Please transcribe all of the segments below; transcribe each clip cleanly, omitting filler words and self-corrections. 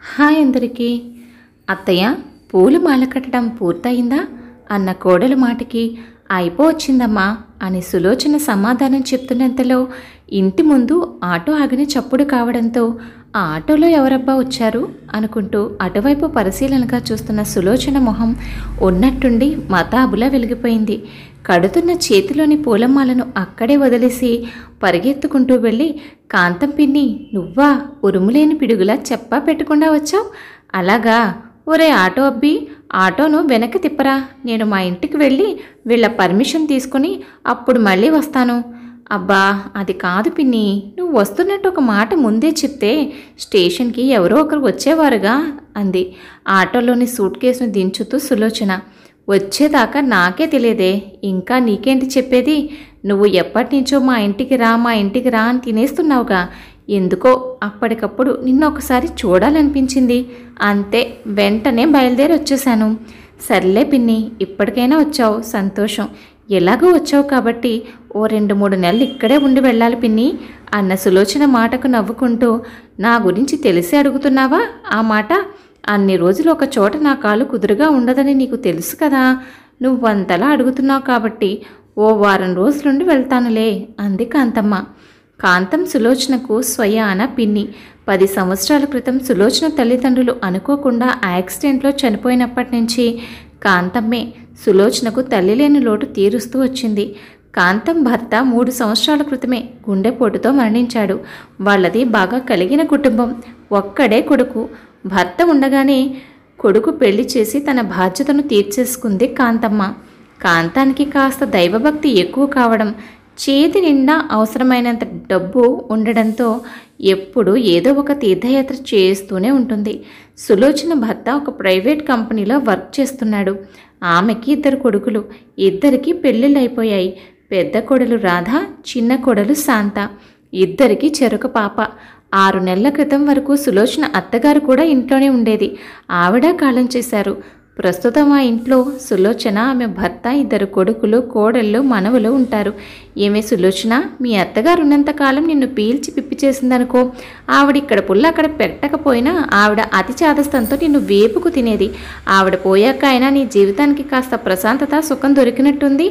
Hi అందరికీ. అత్తయ్య, పూలు మాల కట్టడం పూర్తయిందా అన్న కోడలు మాటకి అయిపోవచ్చిందమ్మా అని సులోచన సమాధానం చెప్తున్నంతలో ఇంటి ముందు ఆటో ఆగిన చప్పుడు కావడంతో ఆ ఆటోలో ఎవరబ్బా వచ్చారు అనుకుంటూ అటువైపు పరిశీలనగా చూస్తున్న సులోచన మొహం ఉన్నట్టుండి మతాబులా వెలిగిపోయింది. కడుతున్న చేతిలోని పూలమాలను అక్కడే వదిలేసి పరిగెత్తుకుంటూ వెళ్ళి, కాంతం పిన్ని, నువ్వా? ఉరుములేని పిడుగులా చెప్పా పెట్టకుండా వచ్చావు? అలాగా? ఒరే ఆటో అబ్బి, ఆటోను వెనక్కి తిప్పరా, నేను మా ఇంటికి వెళ్ళి వీళ్ళ పర్మిషన్ తీసుకుని అప్పుడు మళ్ళీ వస్తాను. అబ్బా, అది కాదు పిన్ని, నువ్వు వస్తున్నట్టు ఒక మాట ముందే చెప్తే స్టేషన్కి ఎవరో ఒకరు వచ్చేవారుగా అంది ఆటోలోని సూట్ కేసును దించుతూ సులోచన. వచ్చేదాకా నాకే తెలియదే, ఇంకా నీకేంటి చెప్పేది? నువ్వు ఎప్పటి నుంచో మా ఇంటికి రా అని తినేస్తున్నావుగా. ఎందుకో అప్పటికప్పుడు నిన్ను ఒకసారి చూడాలనిపించింది, అంతే, వెంటనే బయలుదేరి వచ్చేసాను. సర్లే పిన్ని, ఇప్పటికైనా వచ్చావు, సంతోషం. ఎలాగో వచ్చావు కాబట్టి ఓ 2-3 నెలలు ఇక్కడే ఉండి వెళ్ళాలి పిన్ని అన్న సులోచన మాటకు నవ్వుకుంటూ, నా గురించి తెలిసి అడుగుతున్నావా ఆ మాట? అన్ని రోజులు ఒక చోట నా కాలు కుదురుగా ఉండదని నీకు తెలుసు కదా. నువ్వంతలా అడుగుతున్నావు కాబట్టి ఓ వారం రోజులుండి వెళ్తానులే అంది కాంతమ్మ. కాంతం సులోచనకు స్వయాన పిన్ని. 10 సంవత్సరాల క్రితం సులోచన తల్లిదండ్రులు అనుకోకుండా యాక్సిడెంట్లో చనిపోయినప్పటి నుంచి కాంతమ్మే సులోచనకు తల్లి లేని లోటు తీరుస్తూ వచ్చింది. కాంతం భర్త 3 సంవత్సరాల క్రితమే గుండెపోటుతో మరణించాడు. వాళ్ళది బాగా కలిగిన కుటుంబం. ఒక్కడే కొడుకు. భర్త ఉండగానే కొడుకు పెళ్లి చేసి తన బాధ్యతను తీర్చేసుకుంది కాంతమ్మ. కాంతానికి కాస్త దైవభక్తి ఎక్కువ కావడం, చేతి నిండా అవసరమైనంత డబ్బు ఉండడంతో ఎప్పుడూ ఏదో ఒక తీర్థయాత్ర చేస్తూనే ఉంటుంది. సులోచన భర్త ఒక ప్రైవేట్ కంపెనీలో వర్క్ చేస్తున్నాడు. ఆమెకి 2 కొడుకులు, ఇద్దరికి పెళ్ళిళ్ళు అయిపోయాయి. పెద్ద కొడలు రాధ, చిన్న కొడలు శాంత. ఇద్దరికి చెరొక పాప. 6 నెలల క్రితం వరకు సులోచన అత్తగారు కూడా ఇంట్లోనే ఉండేది. ఆవిడ కాలం చేశారు. ప్రస్తుతం ఆ ఇంట్లో సులోచన, ఆమె భర్త, 2 కొడుకులు, కోడళ్ళు, మనవలు ఉంటారు. ఏమే సులోచన, మీ అత్తగారు ఉన్నంతకాలం నిన్ను పీల్చి పిప్పి చేసిందనుకో. ఆవిడ ఇక్కడ పుల్ల అక్కడ పెట్టకపోయినా ఆవిడ అతి చాదస్తంతో నిన్ను వేపుకు తినేది. ఆవిడ పోయాక అయినా నీ జీవితానికి కాస్త ప్రశాంతత, సుఖం దొరికినట్టుంది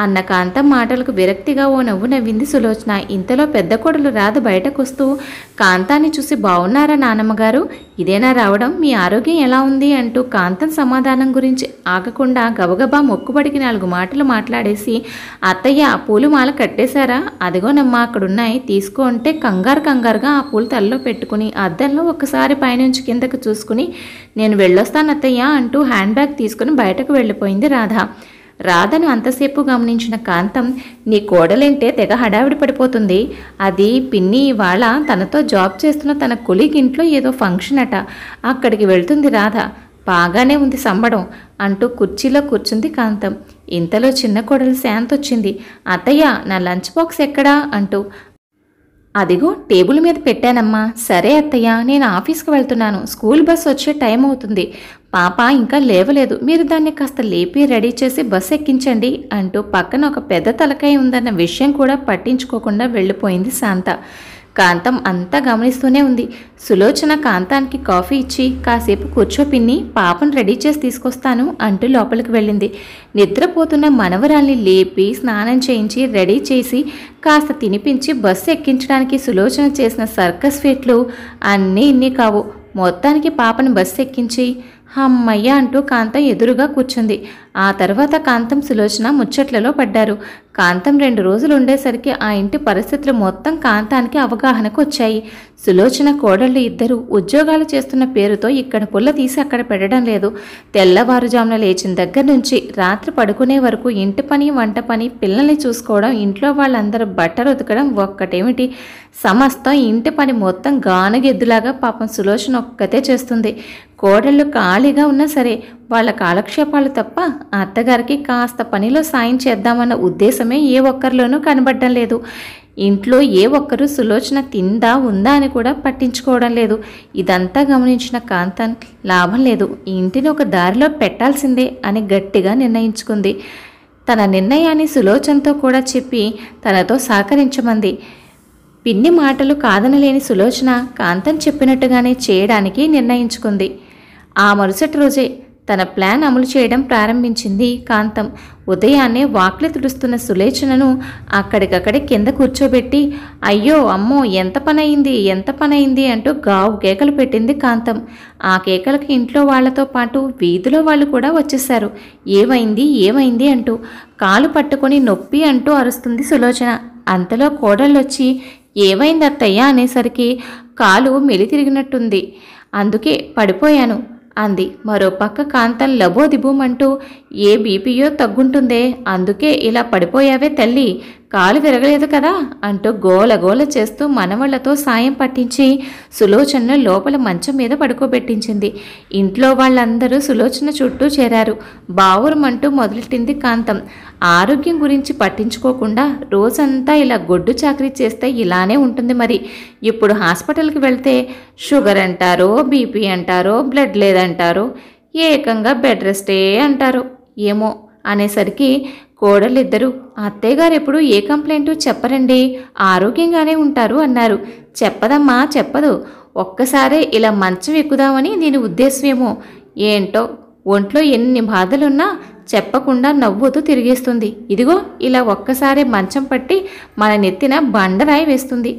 అన్న కాంతం మాటలకు విరక్తిగా ఓ నవ్వు నవ్వింది సులోచన. ఇంతలో పెద్ద కోడలు రాధ బయటకు వస్తూ, కాంతాన్ని చూసి, బాగున్నారా నానమ్మగారు? ఇదేనా రావడం? మీ ఆరోగ్యం ఎలా ఉంది అంటూ కాంతం సమాధానం గురించి ఆగకుండా గబగబా మొక్కుబడికి 4 మాటలు మాట్లాడేసి, అత్తయ్య, ఆ పూలు మాల కట్టేశారా? అదిగోనమ్మా అక్కడున్నాయి, తీసుకో అంటే కంగారుగా ఆ పూలు తలలో పెట్టుకుని అద్దంలో ఒకసారి పైనుంచి కిందకు చూసుకుని, నేను వెళ్ళొస్తాను అత్తయ్య అంటూ హ్యాండ్ బ్యాగ్ తీసుకుని బయటకు వెళ్ళిపోయింది రాధ. రాధను అంతసేపు గమనించిన కాంతం, నీ కోడలేంటే తెగ హడావిడి పడిపోతుంది. అది పిన్ని ఇవాళ తనతో జాబ్ చేస్తున్న తన కొలీగ్ ఇంట్లో ఏదో ఫంక్షన్ అట, అక్కడికి వెళ్తుంది రాధ. బాగానే ఉంది సంబడం అంటూ కుర్చీలో కూర్చుంది కాంతం. ఇంతలో చిన్న కోడలు శాంత వచ్చింది. అత్తయ్య, నా లంచ్ బాక్స్ ఎక్కడా అంటూ. అదిగో టేబుల్ మీద పెట్టానమ్మా. సరే అత్తయ్య, నేను ఆఫీస్కి వెళ్తున్నాను, స్కూల్ బస్ వచ్చే టైం అవుతుంది. పాప ఇంకా లేవలేదు, మీరు దాన్ని కాస్త లేపి రెడీ చేసి బస్ ఎక్కించండి అంటూ పక్కన ఒక పెద్ద తలకాయ ఉందన్న విషయం కూడా పట్టించుకోకుండా వెళ్ళిపోయింది శాంత. కాంతం అంతా గమనిస్తూనే ఉంది. సులోచన కాంతానికి కాఫీ ఇచ్చి, కాసేపు కూర్చో పిన్ని, పాపను రెడీ చేసి తీసుకొస్తాను అంటూ లోపలికి వెళ్ళింది. నిద్రపోతున్న మనవరాల్ని లేపి స్నానం చేయించి రెడీ చేసి కాస్త తినిపించి బస్సు ఎక్కించడానికి సులోచన చేసిన సర్కస్ ఫీట్లు అన్నీ ఇన్ని కావు. మొత్తానికి పాపను బస్సు ఎక్కించి అమ్మయ్య అంటూ కాంతం ఎదురుగా కూర్చుంది. ఆ తర్వాత కాంతం సులోచన ముచ్చట్లలో పడ్డారు. కాంతం 2 రోజులు ఉండేసరికి ఆ ఇంటి పరిస్థితులు మొత్తం కాంతానికి అవగాహనకు వచ్చాయి. సులోచన కోడళ్ళు ఇద్దరు ఉద్యోగాలు చేస్తున్న పేరుతో ఇక్కడ పుల్ల తీసి అక్కడ పెట్టడం లేదు. తెల్లవారుజామున లేచిన దగ్గర నుంచి రాత్రి పడుకునే వరకు ఇంటి పని, వంట పని, పిల్లల్ని చూసుకోవడం, ఇంట్లో వాళ్ళందరూ బట్టలు ఉతకడం ఒక్కటేమిటి, సమస్తం ఇంటి పని మొత్తం గానుగెద్దులాగా పాపం సులోచన ఒక్కతే చేస్తుంది. కోడళ్ళు ఖాళీగా ఉన్నా సరే వాళ్ళ కాలక్షేపాలు తప్ప అత్తగారికి కాస్త పనిలో సాయం చేద్దామన్న ఉద్దేశమే ఏ ఒక్కరిలోనూ కనబడడం లేదు. ఇంట్లో ఏ ఒక్కరూ సులోచన తిందా ఉందా అని కూడా పట్టించుకోవడం లేదు. ఇదంతా గమనించిన కాంతం, లాభం లేదు, ఈ ఇంటిని ఒక దారిలో పెట్టాల్సిందే అని గట్టిగా నిర్ణయించుకుంది. తన నిర్ణయాన్ని సులోచనతో కూడా చెప్పి తనతో సహకరించమంది. పిన్ని మాటలు కాదనలేని సులోచన కాంతం చెప్పినట్టుగానే చేయడానికి నిర్ణయించుకుంది. ఆ మరుసటి రోజే తన ప్లాన్ అమలు చేయడం ప్రారంభించింది కాంతం. ఉదయాన్నే వాకిలి తుడుస్తున్న సులోచనను అక్కడికక్కడే కింద కూర్చోబెట్టి అయ్యో అమ్మో ఎంత పనయింది అంటూ గావు కేకలు పెట్టింది కాంతం. ఆ కేకలకి ఇంట్లో వాళ్లతో పాటు వీధిలో వాళ్ళు కూడా వచ్చేశారు. ఏమైంది అంటూ కాలు పట్టుకొని నొప్పి అంటూ అరుస్తుంది సులోచన. అంతలో కోడళ్ళొచ్చి ఏమైంది అత్తయ్య అనేసరికి కాలు మెలితిరిగినట్టుంది, అందుకే పడిపోయాను అంది. మరోపక్క కాంతం లబోదిబూమంటూ ఏ బీపీయో తగ్గుంటుందే, అందుకే ఇలా పడిపోయావే తల్లి, కాలు విరగలేదు కదా అంటూ గోలగోల చేస్తూ మనవళ్లతో సాయం పట్టించి సులోచనను లోపల మంచం మీద పడుకోబెట్టించింది. ఇంట్లో వాళ్ళందరూ సులోచన చుట్టూ చేరారు. బావురమంటూ మొదలెట్టింది కాంతం. ఆరోగ్యం గురించి పట్టించుకోకుండా రోజంతా ఇలా గొడ్డు చాకరీ చేస్తే ఇలానే ఉంటుంది. మరి ఇప్పుడు హాస్పిటల్కి వెళ్తే షుగర్ అంటారో, బీపీ అంటారో, బ్లడ్ లేదంటారో, ఏకంగా బెడ్ రెస్టే అంటారు. ఏమో అనేసరికి కోడలిద్దరూ అత్తయ్యగారు ఎప్పుడు ఏ కంప్లైంట్ చెప్పరండి, ఆరోగ్యంగానే ఉంటారు అన్నారు. చెప్పదమ్మా చెప్పదు, ఒక్కసారే ఇలా మంచం ఎక్కుదామని దీని ఉద్దేశమేమో. ఏంటో ఒంట్లో ఎన్ని బాధలున్నా చెప్పకుండా నవ్వుతూ తిరిగేస్తుంది. ఇదిగో ఇలా ఒక్కసారి మంచం పట్టి మన నెత్తిన బండరాయి వేస్తుంది.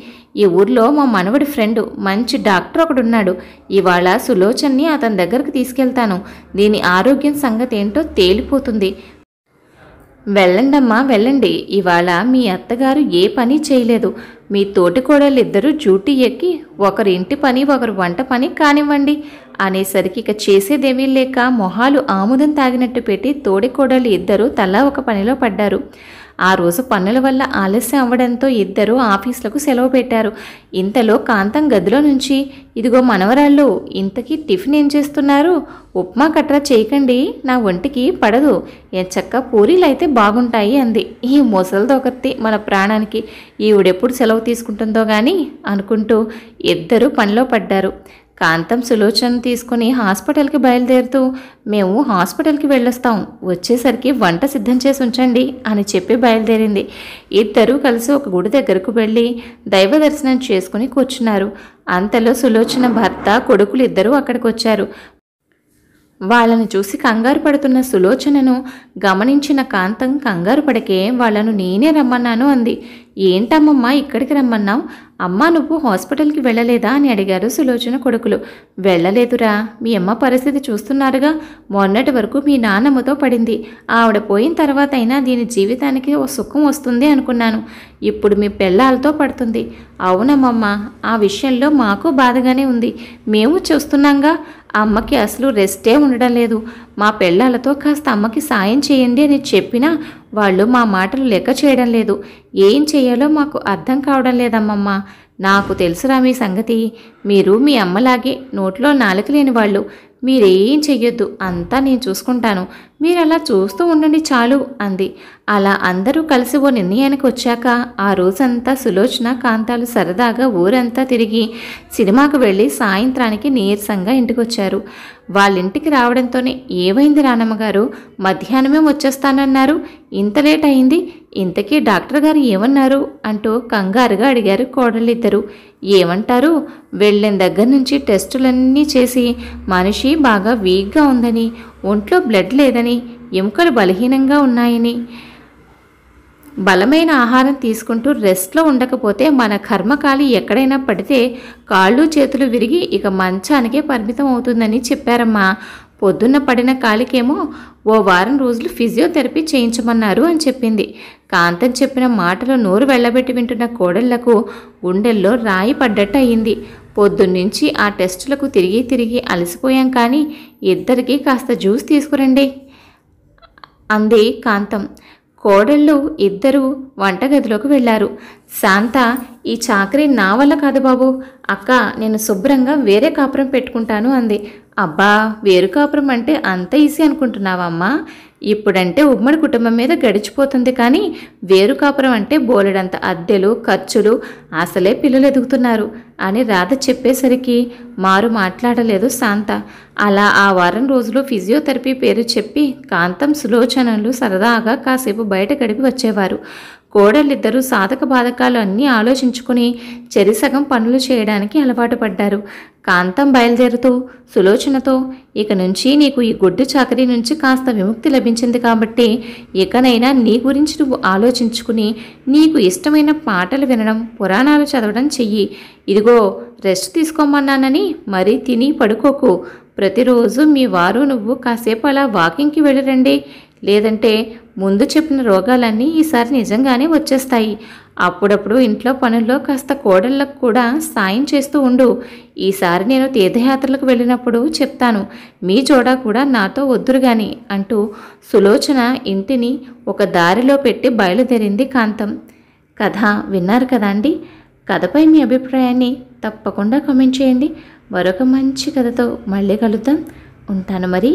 ఈ ఊర్లో మా మనవడి ఫ్రెండు మంచి డాక్టర్ ఒకడున్నాడు. ఇవాళ సులోచన్ని అతని దగ్గరకు తీసుకెళ్తాను. దీని ఆరోగ్యం సంగతి ఏంటో తేలిపోతుంది. వెళ్ళండమ్మా వెళ్ళండి, ఇవాళ మీ అత్తగారు ఏ పని చేయలేదు. మీ తోటికోడళ్ళిద్దరూ డ్యూటీ ఎక్కి ఒకరి ఇంటి పని ఒకరు వంట పని కానివ్వండి అనేసరికి ఇక చేసేదేమీ లేక మొహాలు ఆముదం తాగినట్టు పెట్టి తోడికోడళ్ళు ఇద్దరూ తలా ఒక పనిలో పడ్డారు. ఆ రోజు పనుల వల్ల ఆలస్యం అవ్వడంతో ఇద్దరూ ఆఫీసులకు సెలవు పెట్టారు. ఇంతలో కాంతం గదిలో నుంచి ఇదిగో మనవరాళ్ళు, ఇంతకీ టిఫిన్ ఏం చేస్తున్నారు? ఉప్మా కట్రా చేయకండి, నా ఒంటికి పడదు, ఎంచక్క పూరీలు అయితే బాగుంటాయి అంది. ఈ ముసలిదొకర్తి మన ప్రాణానికి, ఈవిడెప్పుడు సెలవు తీసుకుంటుందో గాని అనుకుంటూ ఇద్దరూ పనిలో పడ్డారు. కాంతం సులోచన తీసుకుని హాస్పిటల్కి బయలుదేరుతూ మేము హాస్పిటల్కి వెళ్ళొస్తాం, వచ్చేసరికి వంట సిద్ధం చేసి ఉంచండి అని చెప్పి బయలుదేరింది. ఇద్దరూ కలిసి ఒక గుడి దగ్గరకు వెళ్ళి దైవ దర్శనం చేసుకుని కూర్చున్నారు. అంతలో సులోచన భర్త కొడుకులు ఇద్దరూ అక్కడికి వచ్చారు. వాళ్ళని చూసి కంగారు పడుతున్న సులోచనను గమనించిన కాంతం కంగారు పడకే వాళ్ళను నేనే రమ్మన్నాను అంది. ఏంటమ్మమ్మా ఇక్కడికి రమ్మన్నావు? అమ్మా నువ్వు హాస్పిటల్కి వెళ్ళలేదా అని అడిగారు సులోచన కొడుకులు. వెళ్ళలేదురా, మీ అమ్మ పరిస్థితి చూస్తున్నారుగా, మొన్నటి వరకు మీ నాన్నమ్మతో పడింది, ఆవిడ పోయిన తర్వాత అయినా దీని జీవితానికి ఓ సుఖం వస్తుంది అనుకున్నాను, ఇప్పుడు మీ పెళ్ళాలతో పడుతుంది. అవునమ్మమ్మ, ఆ విషయంలో మాకు బాధగానే ఉంది, మేము చూస్తున్నాంగా, అమ్మకి అసలు రెస్టే ఉండడం లేదు. మా పెళ్ళాలతో కాస్త అమ్మకి సాయం చేయండి అని చెప్పినా వాళ్ళు మా మాటలు లెక్క చేయడం లేదు. ఏం చేయాలో మాకు అర్థం కావడం లేదమ్మమ్మ. నాకు తెలుసురా మీ సంగతి, మీరు మీ అమ్మలాగే నోట్లో నాలుక లేని వాళ్ళు. మీరేం చెయ్యొద్దు, అంతా నేను చూసుకుంటాను, మీరు అలా చూస్తూ ఉండండి చాలు అంది. అలా అందరూ కలిసి ఓ నిర్ణయానికి వచ్చాక ఆ రోజంతా సులోచన కాంతాలు సరదాగా ఊరంతా తిరిగి సినిమాకు వెళ్ళి సాయంత్రానికి నీరసంగా ఇంటికొచ్చారు. వాళ్ళింటికి రావడంతోనే ఏమైంది నానమ్మగారు, మధ్యాహ్నమే వచ్చేస్తానన్నారు, ఇంత లేట్ అయింది, ఇంతకీ డాక్టర్ గారు ఏమన్నారు అంటూ కంగారుగా అడిగారు కోడళ్ళిద్దరూ. ఏమంటారు, వెళ్ళిన దగ్గర నుంచి టెస్టులన్నీ చేసి మనిషి బాగా వీక్గా ఉందని, ఒంట్లో బ్లడ్ లేదని, ఎముకలు బలహీనంగా ఉన్నాయని, బలమైన ఆహారం తీసుకుంటూ రెస్ట్లో ఉండకపోతే మన కర్మకాలి ఎక్కడైనా పడితే కాళ్ళు చేతులు విరిగి ఇక మంచానికే పరిమితం అవుతుందని చెప్పారమ్మా. పొద్దున్న పడిన కాలికేమో ఓ వారం రోజులు ఫిజియోథెరపీ చేయించమన్నారు అని చెప్పింది. కాంతం చెప్పిన మాటలు నోరు వెళ్ళబెట్టి వింటున్న కోడళ్లకు గుండెల్లో రాయి పడ్డట్టు అయింది. పొద్దున్నుంచి ఆ టెస్టులకు తిరిగి తిరిగి అలసిపోయాం, కానీ ఇద్దరికీ కాస్త జ్యూస్ తీసుకురండి అంది కాంతం. కోడళ్ళు ఇద్దరూ వంటగదిలోకి వెళ్ళారు. శాంత, ఈ చాకరీ నా వల్ల కాదు బాబు, అక్క నేను శుభ్రంగా వేరే కాపురం పెట్టుకుంటాను అంది. అబ్బా, వేరు కాపురం అంటే అంత ఈజీ అనుకుంటున్నావమ్మా? ఇప్పుడంటే ఉమ్మడి కుటుంబం మీద గడిచిపోతుంది, కానీ వేరు కాపురం అంటే బోలెడంత అద్దెలు ఖర్చులు, అసలే పిల్లలు ఎదుగుతున్నారు అని రాధ చెప్పేసరికి మారు మాట్లాడలేదు శాంత. అలా ఆ వారం రోజులు ఫిజియోథెరపీ పేరు చెప్పి కాంతం సులోచనలు సరదాగా కాసేపు బయట గడిపి వచ్చేవారు. కోడళ్ళిద్దరూ సాధక బాధకాలు అన్నీ ఆలోచించుకుని చెరిసగం పనులు చేయడానికి అలవాటు పడ్డారు. కాంతం బయలుదేరుతూ సులోచనతో, ఇక నుంచి నీకు ఈ గొడ్డు చాకరీ నుంచి కాస్త విముక్తి లభించింది కాబట్టి ఇకనైనా నీ గురించి నువ్వు ఆలోచించుకుని నీకు ఇష్టమైన పాటలు వినడం, పురాణాలు చదవడం చెయ్యి. ఇదిగో రెస్ట్ తీసుకోమన్నానని మరీ తిని పడుకోకు. ప్రతిరోజు మీ వారు నువ్వు కాసేపు అలా వాకింగ్కి వెళ్ళిరండి. లేదంటే ముందు చెప్పిన రోగాలన్నీ ఈసారి నిజంగానే వచ్చేస్తాయి. అప్పుడప్పుడు ఇంట్లో పనుల్లో కాస్త కోడళ్ళకు కూడా సాయం చేస్తూ ఉండు. ఈసారి నేను తీర్థయాత్రలకు వెళ్ళినప్పుడు చెప్తాను, మీ జోడా కూడా నాతో వద్దురు గాని అంటూ సులోచన ఇంటిని ఒక దారిలో పెట్టి బయలుదేరింది కాంతం. కథ విన్నారు కదా అండి. కథపై మీ అభిప్రాయాన్ని తప్పకుండా కామెంట్ చేయండి. మరొక మంచి కథతో మళ్ళీ కలుద్దాం. ఉంటాను మరి.